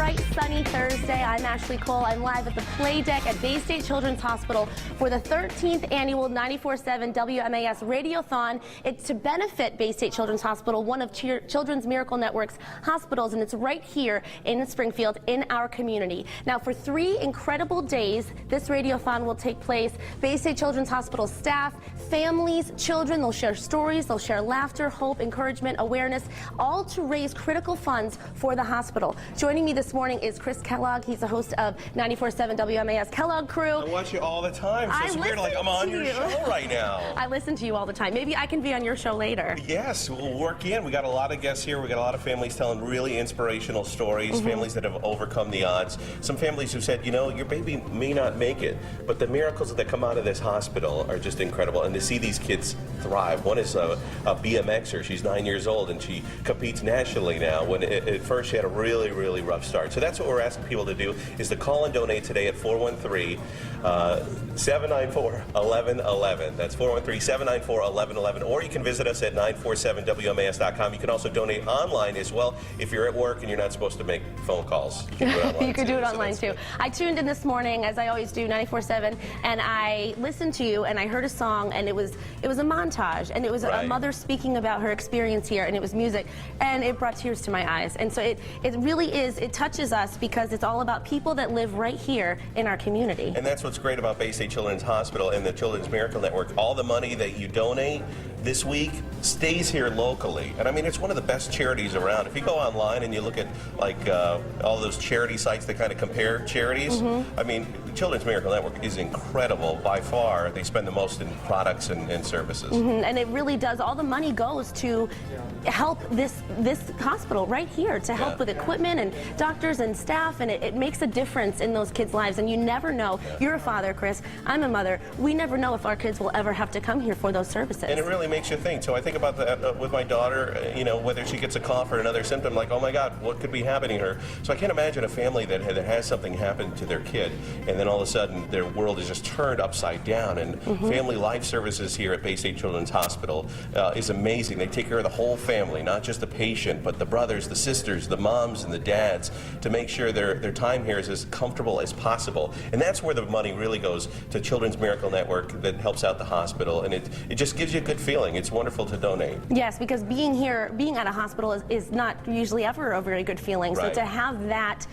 bright, sunny Thursday. I'm Ashley Cole. I'm live at the play deck at Baystate Children's Hospital for the 13th annual 94.7 WMAS Radiothon. It's to benefit Baystate Children's Hospital, one of Children's Miracle Network's hospitals, and it's right here in Springfield in our community. Now, for 3 incredible days, this Radiothon will take place. Baystate Children's Hospital staff, families, children, they'll share stories, they'll share laughter, hope, encouragement, awareness, all to raise critical funds for the hospital. Joining me this morning is Chris Kellogg. He's the host of 94.7 WMAS Kellogg Crew. I watch you all the time, so it's weird, like I'm on your show right now. I listen to you all the time. Maybe I can be on your show later. Yes, we'll work in. We got a lot of guests here. We got a lot of families telling really inspirational stories, families that have overcome the odds. Some families who said, you know, your baby may not make it, but the miracles that come out of this hospital are just incredible. And to see these kids thrive. One is a BMXer. She's 9 years old, and she competes nationally now. When at first she had a really rough start. So that's what we're asking people to do, is to call and donate today at 413-794-1111. That's 413-794-1111. Or you can visit us at 947WMAS.com. You can also donate online as well. If you're at work and you're not supposed to make phone calls, you can do it online. You can do it online too. I tuned in this morning, as I always do, 94.7, and I listened to you, and I heard a song, and it was a montage, and it was a mother speaking about her experience here, and it was music, and it brought tears to my eyes. And so it really is, it touches us because it's all about people that live right here in our community. And that's what's great about Baystate Children's Hospital and the Children's Miracle Network. All the money that you donate this week stays here locally. And I mean, it's one of the best charities around. If you go online and you look at like all those charity sites that kind of compare charities, I mean, the Children's Miracle Network is incredible. By far, they spend the most in products and services. And it really does. All the money goes to help this hospital right here, to help with equipment and doctors and staff, and it makes a difference in those kids' lives. And you never know. You're a father, Chris. I'm a mother. We never know if our kids will ever have to come here for those services. And it really makes you think. So I think about that with my daughter, you know, whether she gets a cough or another symptom, like, oh my God, what could be happening to her? So I can't imagine a family that has something happen to their kid, and then all of a sudden their world is just turned upside down. And Family Life Services here at Baystate Children's Hospital is amazing. They take care of the whole family, not just the patient, but the brothers, the sisters, the moms, and the dads, to make sure their time here is as comfortable as possible. And that's where the money really goes to Children's Miracle Network that helps out the hospital, and it just gives you a good feeling. It's wonderful to donate. Yes, because being here, being at a hospital is not usually ever a very good feeling. So to have that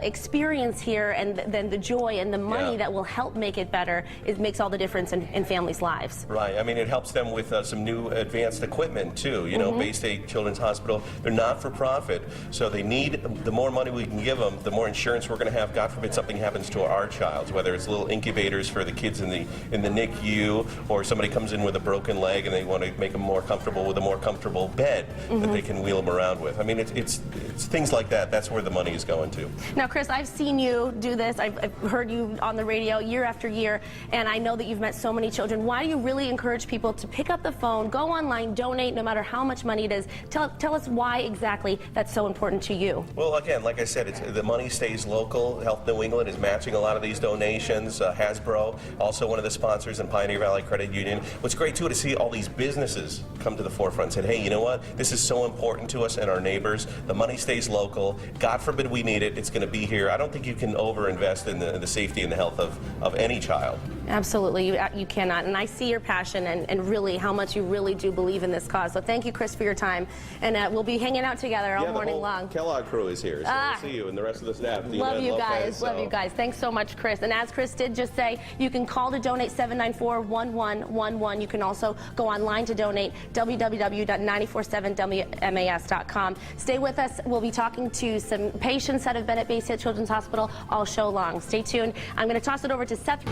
experience here, and then the joy and the money that will help make it better, it makes all the difference in families' lives. Right. I mean, it helps them with some new advanced equipment too. You know, Baystate Children's Hospital, they're not for profit, so they need, the more money we can give them, the more insurance we're going to have. God forbid something happens to our child, whether it's little incubators for the kids in the NICU, or somebody comes in with a broken leg and they want to make them more comfortable with a more comfortable bed that they can wheel them around with. I mean, it's things like that. That's where the money is going to. Now, Chris, I've seen you do this. I've heard you on the radio year after year, and I know that you've met so many children. Why do you really encourage people to pick up the phone, go online, donate, no matter how much money it is? Tell us why exactly that's so important to you. Well, again, like I said, the money stays local. Health New England is matching a lot of these donations. Hasbro, also one of the sponsors, and Pioneer Valley Credit Union. What's great, too, to see all these businesses come to the forefront and said, hey, you know what? This is so important to us and our neighbors. The money stays local. God forbid we need it. It's going to be here. I don't think you can overinvest in the safety and the health of any child. Absolutely, you cannot. And I see your passion and really how much you really do believe in this cause. So thank you, Chris, for your time. And we'll be hanging out together all morning long. Kellogg crew is here, so we'll see you and the rest of the staff. Love you guys. Love you guys. Thanks so much, Chris. And as Chris did just say, you can call to donate 794-1111. You can also go online to donate, www.947WMAS.com. Stay with us. We'll be talking to some patients that have been at Baystate Children's Hospital all show long. Stay tuned. I'm going to toss it over to Seth.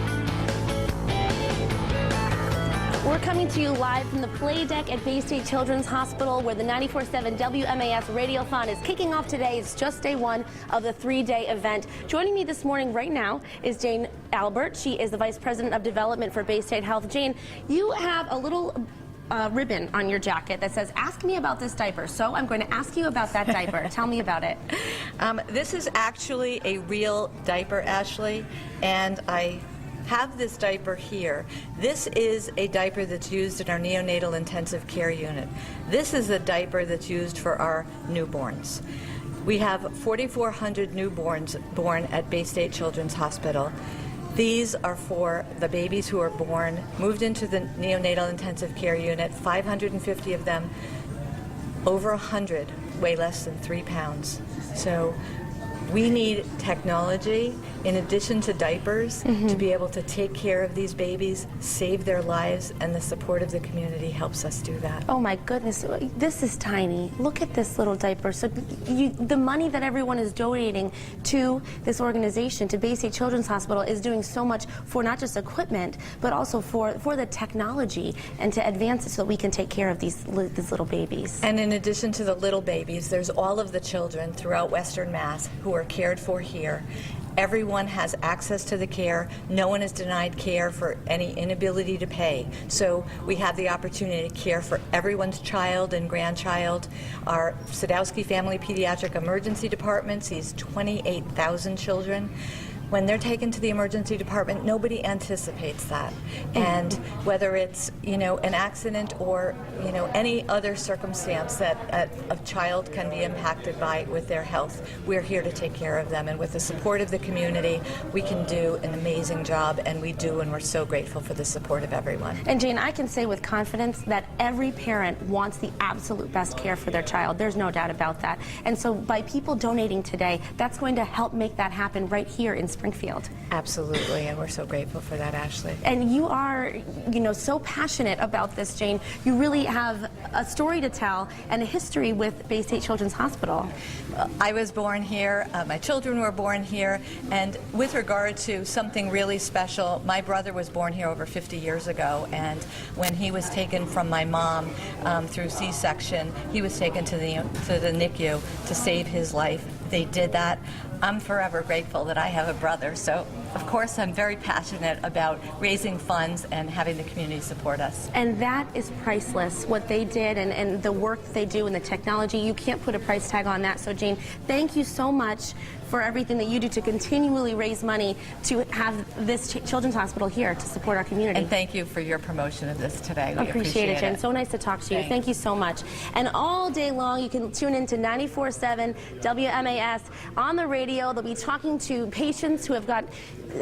We're coming to you live from the play deck at Baystate Children's Hospital, where the 94.7 WMAS Radiothon is kicking off today. It's just day one of the 3-day event. Joining me this morning right now is Jane Albert. She is the Vice President of Development for Baystate Health. Jane, you have a little ribbon on your jacket that says, ask me about this diaper. So I'm going to ask you about that diaper. Tell me about it. This is actually a real diaper, Ashley, and I have this diaper here. This is a diaper that's used in our neonatal intensive care unit. This is a diaper that's used for our newborns. We have 4,400 newborns born at Baystate Children's Hospital. These are for the babies who are born, moved into the neonatal intensive care unit, 550 of them, over 100 weigh less than 3 pounds. So we need technology in addition to diapers to be able to take care of these babies, save their lives, and the support of the community helps us do that. Oh my goodness, this is tiny. Look at this little diaper. So the money that everyone is donating to this organization, to Baystate Children's Hospital, is doing so much for not just equipment, but also for the technology and to advance it so that we can take care of these little babies. And in addition to the little babies, there's all of the children throughout Western Mass who are cared for here. Everyone has access to the care. No one is denied care for any inability to pay. So we have the opportunity to care for everyone's child and grandchild. Our Sadowski Family Pediatric Emergency Department sees 28,000 children. When they're taken to the emergency department, nobody anticipates that. And whether it's, an accident or, any other circumstance that a child can be impacted by with their health, we're here to take care of them. And with the support of the community, we can do an amazing job, and we do, and we're so grateful for the support of everyone. And Jane, I can say with confidence that every parent wants the absolute best care for their child. There's no doubt about that. And so by people donating today, that's going to help make that happen right here in Springfield. Absolutely, and we're so grateful for that, Ashley. And you are, so passionate about this, Jane. You really have a story to tell and a history with Baystate Children's Hospital. I was born here, my children were born here, and with regard to something really special, my brother was born here over 50 years ago, and when he was taken from my mom through C-section, he was taken to the NICU to save his life. They did that. I'm forever grateful that I have a brother, so of course I'm very passionate about raising funds and having the community support us. And that is priceless, what they did and the work they do and the technology. You can't put a price tag on that. So Jane, thank you so much for everything that you do to continually raise money to have this children's hospital here to support our community. And thank you for your promotion of this today. We appreciate it, Jane. So nice to talk to you. Thank you so much. And all day long, you can tune in to 94.7 WMAS on the radio. They'll be talking to patients who have got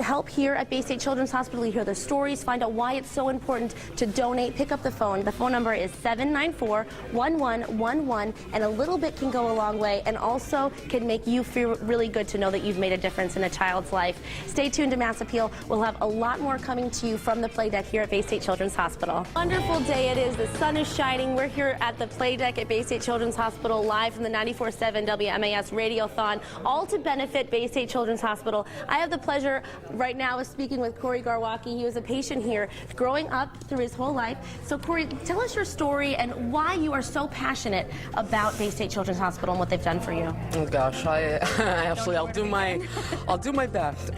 help here at Baystate Children's Hospital. You hear their stories, find out why it's so important to donate. Pick up the phone. The phone number is 794-1111, and a little bit can go a long way and also can make you feel really good to know that you've made a difference in a child's life. Stay tuned to Mass Appeal. We'll have a lot more coming to you from the play deck here at Baystate Children's Hospital. Wonderful day it is. The sun is shining. We're here at the play deck at Baystate Children's Hospital live from the 94.7 WMAS Radiothon, all to benefit Baystate Children's Hospital. I have the pleasure right now of speaking with Corey Garwacki. He was a patient here growing up through his whole life. So Corey, tell us your story and why you are so passionate about Baystate Children's Hospital and what they've done for you. Oh gosh, I'll do my best.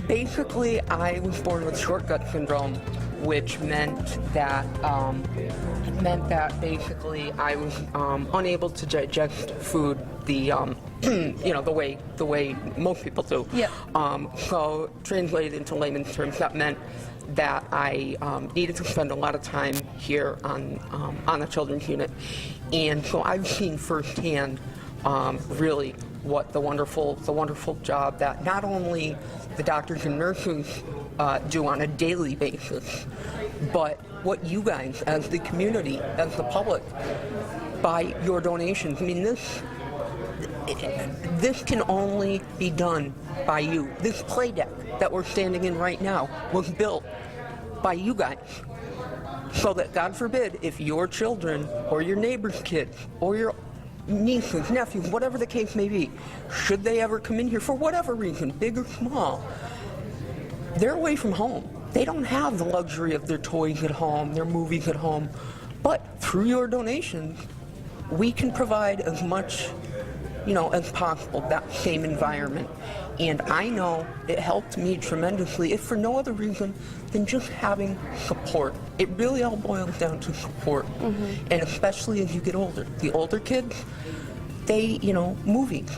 Basically, I was born with short gut syndrome, which meant that basically I was unable to digest food the the way most people do. Yep. So translated into layman's terms, that meant that I needed to spend a lot of time here on the children's unit, and so I've seen firsthand really what the wonderful job that not only the doctors and nurses do on a daily basis, but what you guys, as the community, as the public, by your donations. I mean, this can only be done by you. This play deck that we're standing in right now was built by you guys, so that, God forbid, if your children or your neighbor's kids or your nieces, nephews, whatever the case may be, should they ever come in here for whatever reason, big or small, they're away from home. They don't have the luxury of their toys at home, their movies at home. But through your donations, we can provide as much, as possible, that same environment. And I know it helped me tremendously, if for no other reason than just having support. It really all boils down to support. Mm-hmm. And especially as you get older. The older kids, they, movies,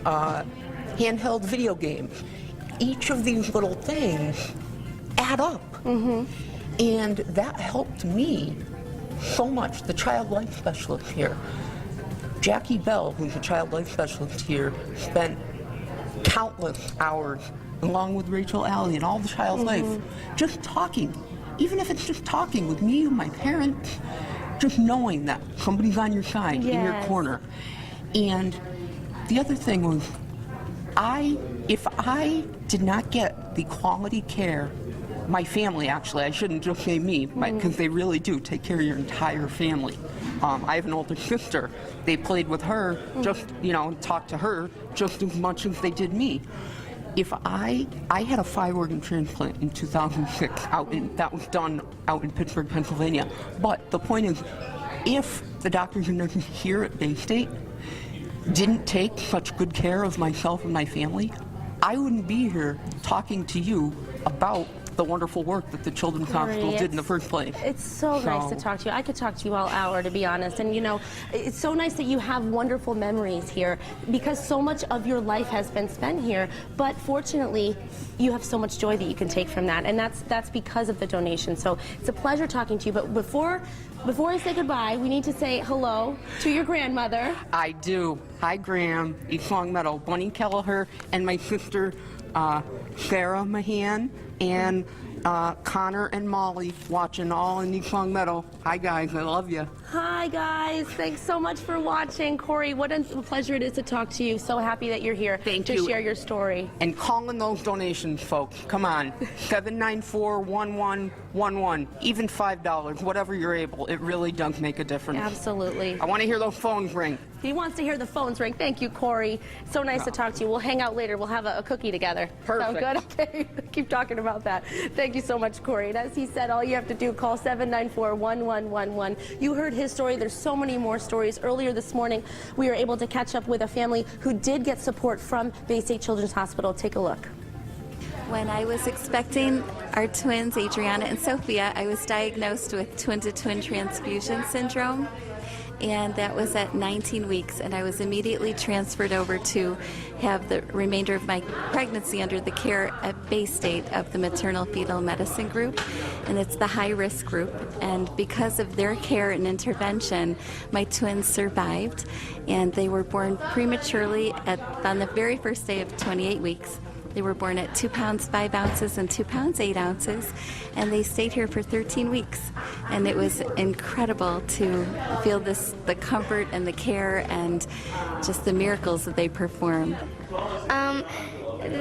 handheld video games. Each of these little things add up. Mm-hmm. And that helped me so much, the child life specialist here. Jackie Bell, who's a child life specialist here, spent countless hours, along with Rachel Alley and all the child life, just talking. Even if it's just talking with me and my parents, just knowing that somebody's on your side, in your corner. And the other thing was, if I did not get the quality care, my family actually, I shouldn't just say me, because they really do take care of your entire family. I have an older sister. They played with her, just, talked to her just as much as they did me. If I had a 5-organ transplant in 2006, that was done out in Pittsburgh, Pennsylvania. But the point is, if the doctors and nurses here at Baystate didn't take such good care of myself and my family, I wouldn't be here talking to you about the wonderful work that the Children's Hospital did in the first place. It's so nice to talk to you. I could talk to you all hour, to be honest. And it's so nice that you have wonderful memories here, because so much of your life has been spent here. But fortunately, you have so much joy that you can take from that, and that's because of the donation. So it's a pleasure talking to you. But before I say goodbye, we need to say hello to your grandmother. I do. Hi, Graham, East Long Meadow, Bunny Kelleher, and my sister, Sarah Mahan, and Connor and Molly, watching all in East Long Meadow. Hi, guys. I love you. Hi, guys. Thanks so much for watching. Corey, what a pleasure it is to talk to you. So happy that you're here to share your story. And call in those donations, folks. Come on. 794-1111. Even $5, whatever you're able. It really does make a difference. Absolutely. I want to hear those phones ring. He wants to hear the phones ring. Thank you, Corey. So nice to talk to you. We'll hang out later. We'll have a cookie together. Perfect. Sound good? Okay. Keep talking about that. Thank you so much, Corey. And as he said, all you have to do, call 794-1111. You heard his story. There's so many more stories. Earlier this morning, we were able to catch up with a family who did get support from Baystate Children's Hospital. Take a look. When I was expecting our twins, Adriana and Sophia, I was diagnosed with twin-to-twin transfusion syndrome. And that was at 19 weeks, and I was immediately transferred over to have the remainder of my pregnancy under the care at Baystate of the maternal fetal medicine group, and it's the high-risk group. And because of their care and intervention, my twins survived, and they were born prematurely on the very first day of 28 weeks. They were born at 2 pounds 5 ounces and 2 pounds 8 ounces, and they stayed here for 13 weeks. And it was incredible to feel the comfort and the care and just the miracles that they performed.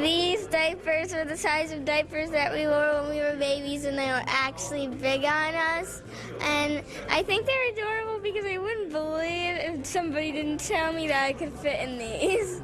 These diapers were the size of diapers that we wore when we were babies, and they were actually big on us. And I think they're adorable because I wouldn't believe if somebody didn't tell me that I could fit in these.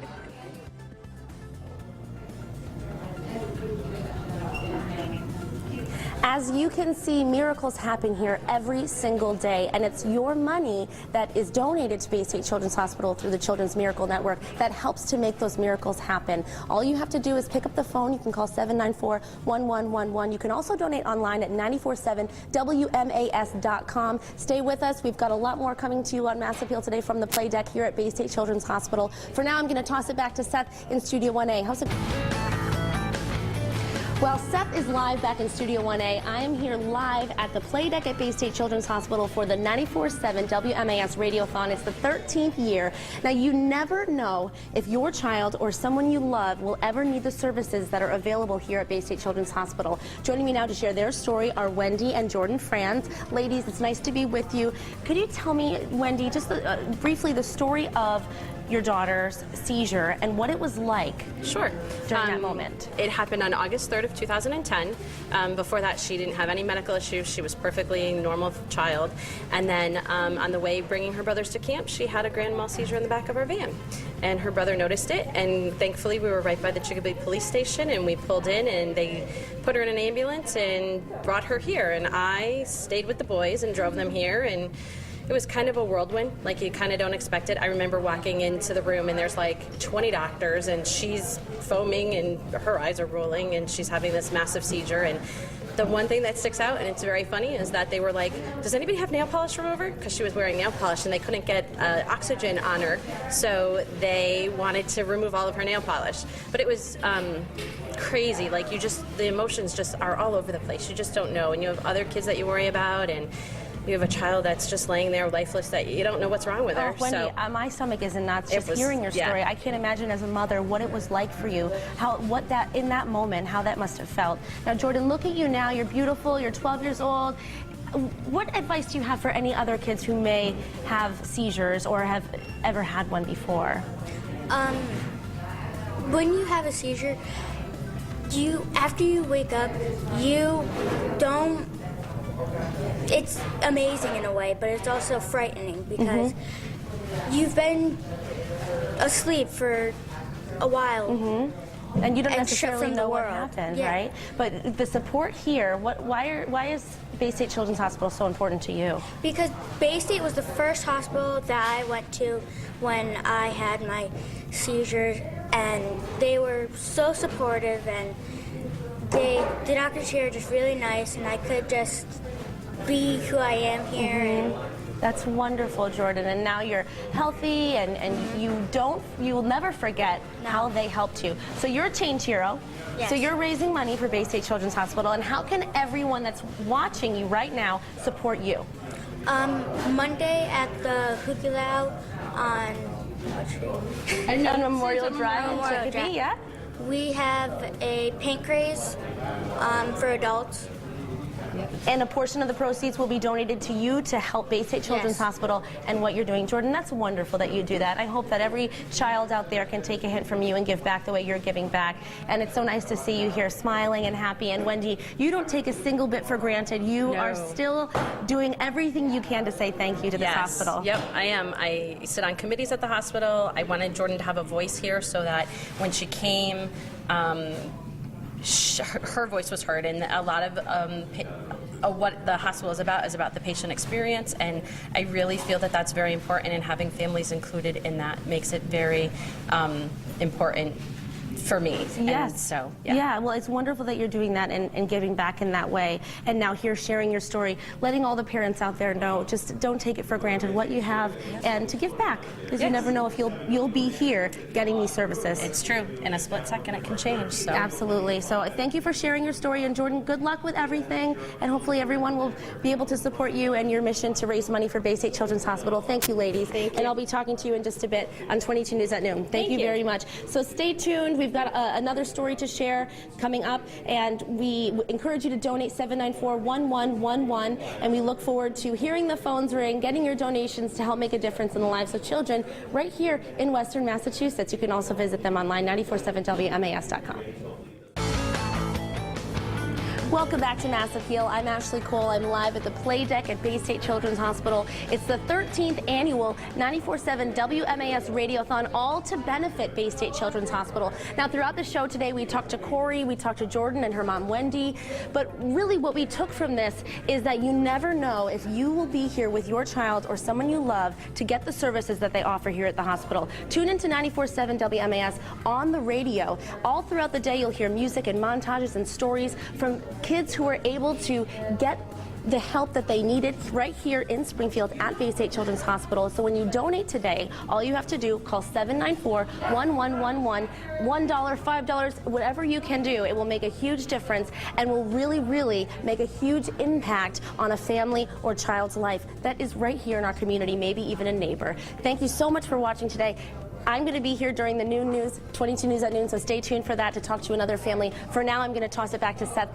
As you can see, miracles happen here every single day, and it's your money that is donated to Baystate Children's Hospital through the Children's Miracle Network that helps to make those miracles happen. All you have to do is pick up the phone. You can call 794-1111. You can also donate online at 94.7 WMAS.com. Stay with us. We've got a lot more coming to you on Mass Appeal today from the play deck here at Baystate Children's Hospital. For now, I'm going to toss it back to Seth in Studio 1A. How's it? Well, Seth is live back in Studio 1A. I am here live at the play deck at Baystate Children's Hospital for the 94.7 WMAS Radiothon. It's the 13th year. Now, you never know if your child or someone you love will ever need the services that are available here at Baystate Children's Hospital. Joining me now to share their story are Wendy and Jordan Franz. Ladies, it's nice to be with you. Could you tell me, Wendy, just briefly the story of your daughter's seizure and what it was like during that moment? It happened on August 3rd of 2010. Before that, she didn't have any medical issues. She was perfectly normal child. And then on the way bringing her brothers to camp, she had a grand mal seizure in the back of our van. And her brother noticed it, and thankfully we were right by the Chicopee police station, and we pulled in, and they put her in an ambulance and brought her here. And I stayed with the boys and drove them here, and it was kind of a whirlwind, like you kind of don't expect it. I remember walking into the room and there's like 20 doctors and she's foaming and her eyes are rolling and she's having this massive seizure. And the one thing that sticks out, and it's very funny, is that they were like, does anybody have nail polish remover? Because she was wearing nail polish and they couldn't get oxygen on her, so they wanted to remove all of her nail polish. But it was crazy, like the emotions just are all over the place. You just don't know, and you have other kids that you worry about, and you have a child that's just laying there lifeless that you don't know what's wrong with her. Oh, Wendy, So my stomach is in knots just was- hearing your story. yeah. I can't imagine as a mother what it was like for you, in that moment, how that must have felt. Now, Jordan, look at you now. You're beautiful. You're 12 years old. What advice do you have for any other kids who may have seizures or have ever had one before? When you have a seizure, after you wake up, you don't. It's amazing in a way, but it's also frightening because you've been asleep for a while. And you don't And necessarily shut from the know what world. happened, Yeah. right? But the support here, why is Baystate Children's Hospital so important to you? Because Baystate was the first hospital that I went to when I had my seizures, and they were so supportive, and the doctors here are just really nice, and I could just be who I am here. And That's wonderful, Jordan. And now you're healthy, and you will never forget how they helped you. So you're a change hero. Yes. So you're raising money for Baystate Children's Hospital. And how can everyone that's watching you right now support you? Monday at the Hukilau on On Memorial Drive in Memorial Chicopee, Drive. yeah? We have a paint craze for adults. And a portion of the proceeds will be donated to you to help Baystate Children's Yes. Hospital and what you're doing. Jordan, that's wonderful that you do that. I hope that every child out there can take a hint from you and give back the way you're giving back. And it's so nice to see you here smiling and happy. And Wendy, you don't take a single bit for granted. You are still doing everything you can to say thank you to this hospital. Yep, I am. I sit on committees at the hospital. I wanted Jordan to have a voice here so that when she came, her voice was heard, and a lot of what the hospital is about the patient experience, and I really feel that that's very important, and having families included in that makes it very important for me. Yes. And so, yeah, well, it's wonderful that you're doing that and giving back in that way. And now here sharing your story, letting all the parents out there know, just don't take it for granted what you have and to give back, because you never know if you'll be here getting these services. It's true. In a split second, it can change. So. Absolutely. So thank you for sharing your story. And Jordan, good luck with everything. And hopefully everyone will be able to support you and your mission to raise money for Baystate Children's Hospital. Thank you, ladies. Thank you. And I'll be talking to you in just a bit on 22 News at Noon. Thank you very much. So stay tuned. We've got another story to share coming up. And we encourage you to donate 794-1111. And we look forward to hearing the phones ring, getting your donations to help make a difference in the lives of children right here in Western Massachusetts. You can also visit them online, 94.7 WMAS.com. Welcome back to Mass Appeal. I'm Ashley Cole. I'm live at the Play Deck at Baystate Children's Hospital. It's the 13th annual 94.7 WMAS Radiothon, all to benefit Baystate Children's Hospital. Now, throughout the show today, we talked to Corey, we talked to Jordan and her mom, Wendy. But really what we took from this is that you never know if you will be here with your child or someone you love to get the services that they offer here at the hospital. Tune into 94.7 WMAS on the radio. All throughout the day, you'll hear music and montages and stories from kids who are able to get the help that they needed right here in Springfield at Baystate Children's Hospital. So when you donate today, all you have to do, call 794-1111, $1, $5, whatever you can do. It will make a huge difference and will really, really make a huge impact on a family or child's life that is right here in our community, maybe even a neighbor. Thank you so much for watching today. I'm going to be here during the noon news, 22 News at Noon, so stay tuned for that to talk to another family. For now, I'm going to toss it back to Seth.